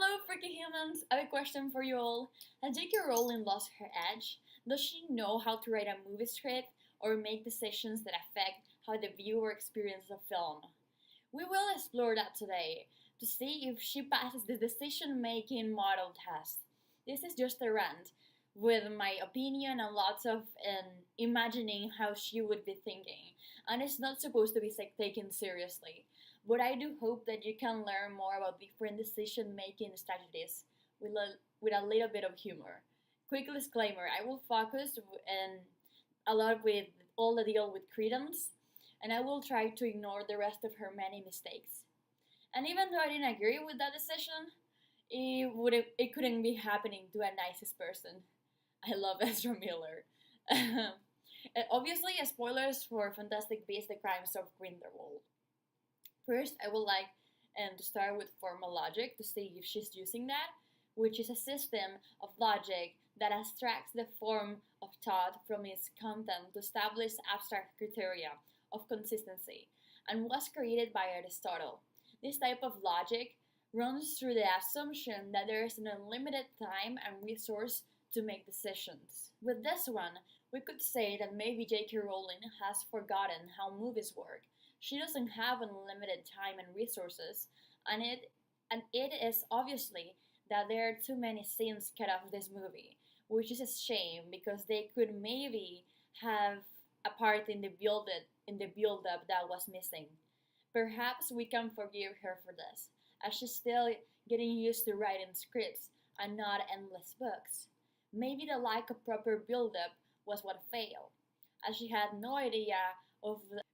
Hello, freaky humans! I have a question for you all. Has JK Rowling lost her edge? Does she know how to write a movie script or make decisions that affect how the viewer experiences a film? We will explore that today to see if she passes the decision making model test. This is just a rant with my opinion and lots of imagining how she would be thinking. And it's not supposed to be taken seriously. But I do hope that you can learn more about different decision making strategies with a little bit of humor. Quick disclaimer, I will focus a lot with all the deal with Credence, and I will try to ignore the rest of her many mistakes. And even though I didn't agree with that decision, it couldn't be happening to a nicest person. I love Ezra Miller. Obviously, spoilers for Fantastic Beasts: The Crimes of Grindelwald. First, I would like to start with formal logic to see if she's using that, which is a system of logic that abstracts the form of thought from its content to establish abstract criteria of consistency, and was created by Aristotle. This type of logic runs through the assumption that there is an unlimited time and resource to make decisions. With this one, we could say that maybe J.K. Rowling has forgotten how movies work. She doesn't have unlimited time and resources, and it is obviously that there are too many scenes cut off this movie, which is a shame because they could maybe have a part in the build up that was missing. Perhaps we can forgive her for this, as she's still getting used to writing scripts and not endless books. Maybe the lack of proper build up was what failed, as she had no idea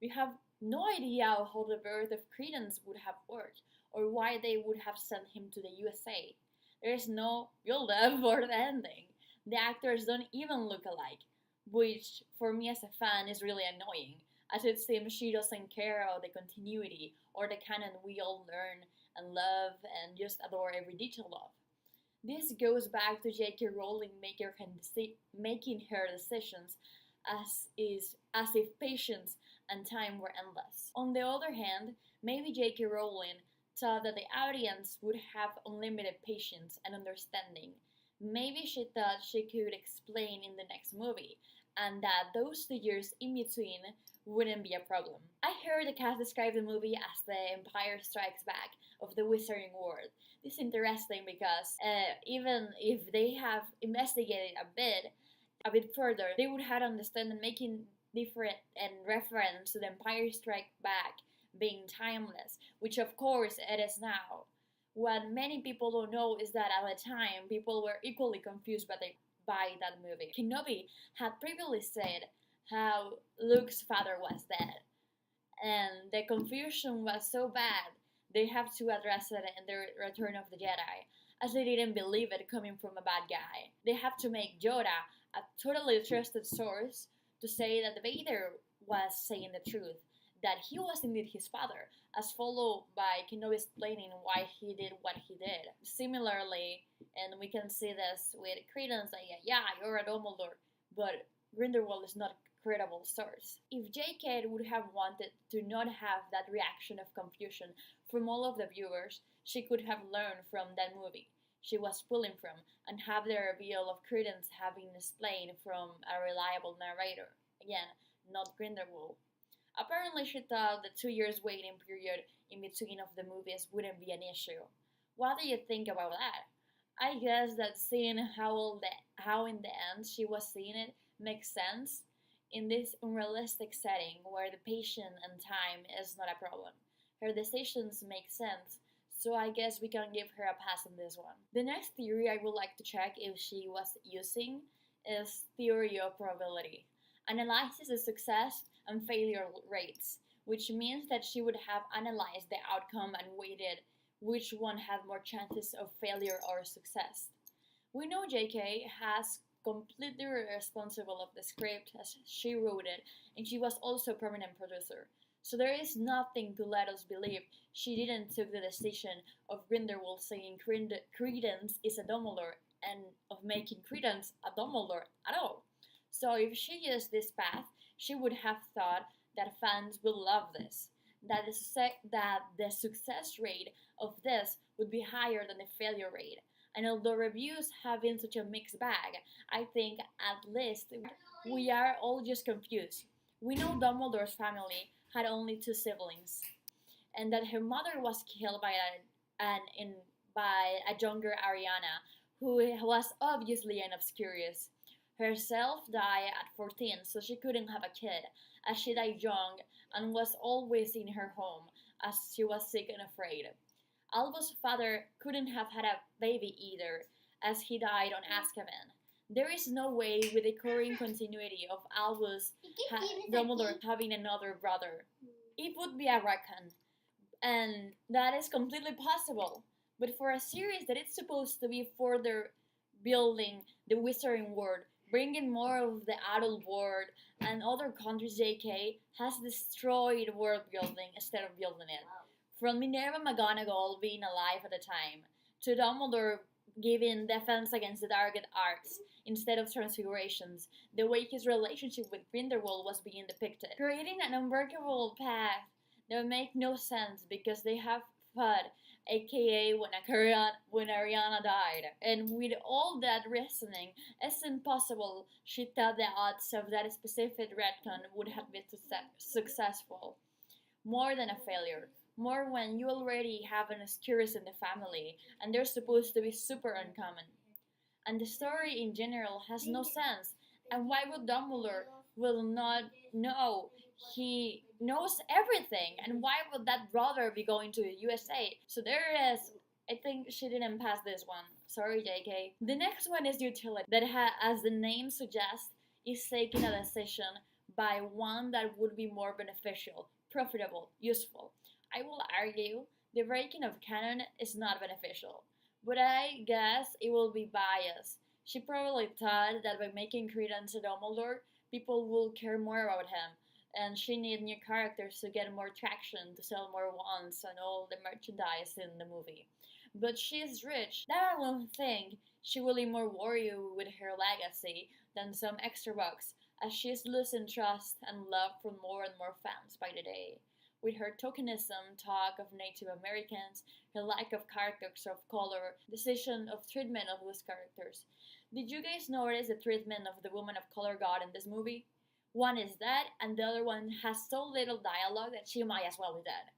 we have no idea how the birth of Credence would have worked, or why they would have sent him to the USA. There is no build-up for the ending. The actors don't even look alike, which, for me as a fan, is really annoying, as it seems she doesn't care about the continuity or the canon we all learn and love and just adore every detail of. This goes back to J.K. Rowling making her decisions as if patience and time were endless. On the other hand, maybe J.K. Rowling thought that the audience would have unlimited patience and understanding. Maybe she thought she could explain in the next movie, and that those 2 years in between wouldn't be a problem. I heard the cast describe the movie as the Empire Strikes Back of the Wizarding World. This is interesting because even if they have investigated a bit further, they would have understood and making different and reference to the Empire Strike Back being timeless, which of course it is now. What many people don't know is that at the time, people were equally confused by that movie. Kenobi had previously said how Luke's father was dead, and the confusion was so bad they have to address it in the Return of the Jedi, as they didn't believe it coming from a bad guy. They have to make Yoda a totally trusted source to say that Vader was saying the truth, that he was indeed his father, as followed by Kenobi explaining why he did what he did. Similarly, and we can see this with Credence, like, yeah, you're a Dumbledore, but Grindelwald is not a credible source. If JK would have wanted to not have that reaction of confusion from all of the viewers, she could have learned from that movie she was pulling from, and have the reveal of Credence having explained from a reliable narrator. Again, not Grindelwald. Apparently she thought the 2 years waiting period in between of the movies wouldn't be an issue. What do you think about that? I guess that seeing how in the end she was seeing it makes sense in this unrealistic setting where the patience and time is not a problem. Her decisions make sense, so I guess we can give her a pass on this one. The next theory I would like to check if she was using is theory of probability. Analyzes the success and failure rates, which means that she would have analyzed the outcome and weighted which one had more chances of failure or success. We know JK has completely responsible of the script as she wrote it, and she was also permanent producer. So there is nothing to let us believe she didn't took the decision of Grindelwald saying Credence is a Dumbledore and of making Credence a Dumbledore at all. So if she used this path, she would have thought that fans will love this, that the success rate of this would be higher than the failure rate. And although reviews have been such a mixed bag, I think at least we are all just confused. We know Dumbledore's family had only two siblings, and that her mother was killed by a younger Ariana, who was obviously an obscurus. Herself died at 14, so she couldn't have a kid, as she died young and was always in her home, as she was sick and afraid. Albus' father couldn't have had a baby either, as he died on Azkaban. There is no way with the current continuity of Albus Dumbledore having another brother. It would be a reckon, and that is completely possible. But for a series that is supposed to be further building the wizarding world, bringing more of the adult world and other countries, JK has destroyed world building instead of building it. From Minerva McGonagall being alive at the time, to Dumbledore giving defense against the dark arts instead of transfigurations, the way his relationship with Grindelwald was being depicted, creating an unbreakable path that would make no sense because they have fought, aka when Ariana died. And with all that reasoning, it's impossible she thought the odds of that specific retcon would have been successful. More than a failure. More when you already have an Oscurus in the family, and they're supposed to be super uncommon. And the story in general has no sense. And why would Dumbledore will not know? He knows everything, and why would that brother be going to the USA? So there is. I think she didn't pass this one. Sorry, JK. The next one is utility. That, as the name suggests, is taking a decision by one that would be more beneficial, profitable, useful. I will argue the breaking of canon is not beneficial, but I guess it will be biased. She probably thought that by making Credence a Dumbledore, people will care more about him, and she needed new characters to get more traction, to sell more wands and all the merchandise in the movie. But she's rich. That I don't think she will be more worried with her legacy than some extra bucks, as she's losing trust and love from more and more fans by the day. With her tokenism, talk of Native Americans, her lack of characters of color, decision of treatment of those characters. Did you guys notice the treatment of the woman of color got in this movie? One is dead, and the other one has so little dialogue that she might as well be dead.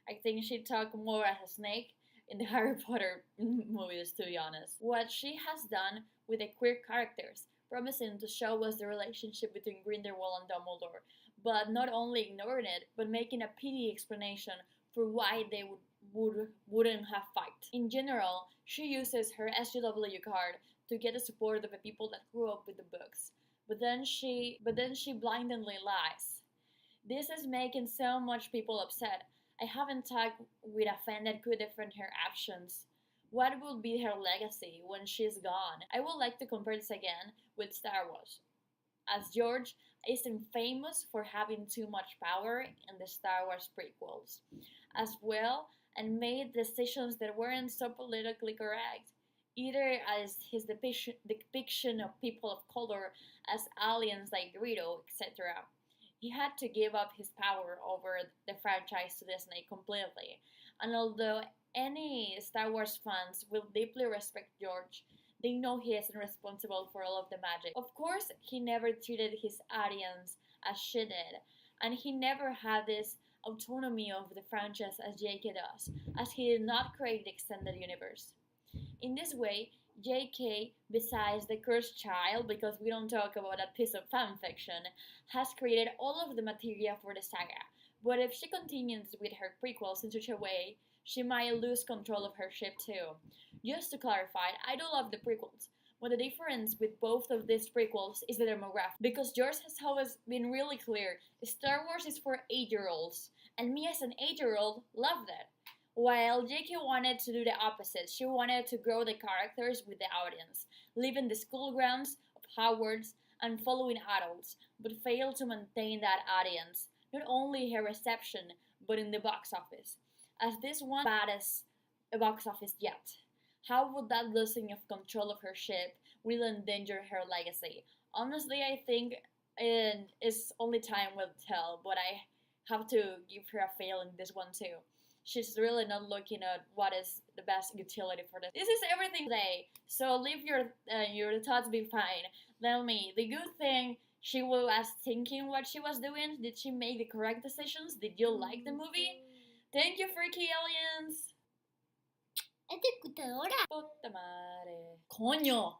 I think she talked more as a snake in the Harry Potter movies, to be honest. What she has done with the queer characters, promising to show us the relationship between Grindelwald and Dumbledore, but not only ignoring it, but making a pity explanation for why they wouldn't have fight. In general, she uses her SJW card to get the support of the people that grew up with the books, but then she blindly lies. This is making so much people upset. I haven't talked with a fan that could defend her actions. What will be her legacy when she's gone? I would like to compare this again with Star Wars, as George isn't famous for having too much power in the Star Wars prequels, as well, and made decisions that weren't so politically correct, either as his depiction of people of color as aliens like Greedo, etc. He had to give up his power over the franchise to Disney completely, and although any Star Wars fans will deeply respect George, they know he isn't responsible for all of the magic. Of course, he never treated his audience as she did, and he never had this autonomy of the franchise as JK does, as he did not create the extended universe. In this way, JK, besides the cursed child, because we don't talk about that piece of fanfiction, has created all of the material for the saga. But if she continues with her prequels in such a way, she might lose control of her ship too. Just to clarify, I do love the prequels, but the difference with both of these prequels is the demographic. Because George has always been really clear, Star Wars is for 8-year-olds, and me as an 8-year-old loved it. While JK wanted to do the opposite, she wanted to grow the characters with the audience, leaving the school grounds of Hogwarts and following adults, but failed to maintain that audience, not only her reception, but in the box office. As this one baddest box office yet. How would that losing of control of her ship will endanger her legacy? Honestly, I think it's only time will tell, but I have to give her a fail in this one too. she's really not looking at what is the best utility for this. This is everything today. So leave your thoughts be fine. Tell me the good thing. She was thinking what she was doing. Did she make the correct decisions? Did you like the movie? Thank you, freaky aliens. Ejecutadora. Puta madre. Coño.